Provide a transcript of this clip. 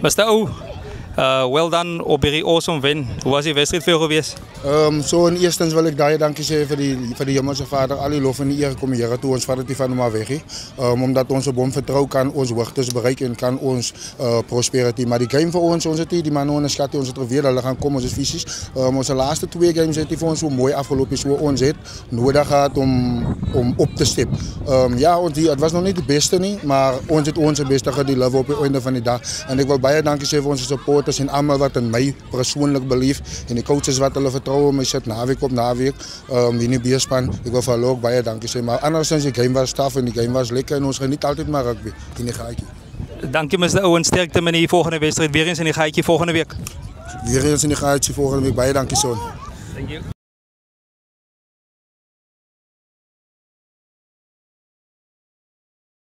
Mr. O, well done op hierdie awesome wen. Hoe was die wedstrijd vir jou geweest? So in eerstens wil ek baie dankie sê vir die Hemelse Vader. Al die lof en die eer kom die Here toe. Ons vat dit nie van hom af weg nie. Omdat ons op hom vertrou kan ons hoogtes bereik en kan ons prosperity. Maar die game vir ons het nie die manne onderskat nie. Ons het geweet hulle gaan kom, ons is fisies. Ons laaste 2 games het nie vir ons so mooi afgeloop nie. So ons het nodig gehad om op te step. Ja, het was nog nie die beste nie, maar ons het ons beste gedeliver op die einde van die dag. En ek wil baie dankie sê vir ons supporters en almal wat in my persoonlik belief en die coaches wat hulle vertrou my sit naweek op naweek in die beespan. Ek wil vir hulle ook baie dankie sê, maar andersins die game was taaf en die game was lekker en ons geniet altyd maar rugby in die gaatjie. Dankie Mr. O en sterkte met die volgende wedstrijd weer eens in die gaatjie volgende week. Weer eens in die gaatjie volgende week. Baie dankie son. Thank you.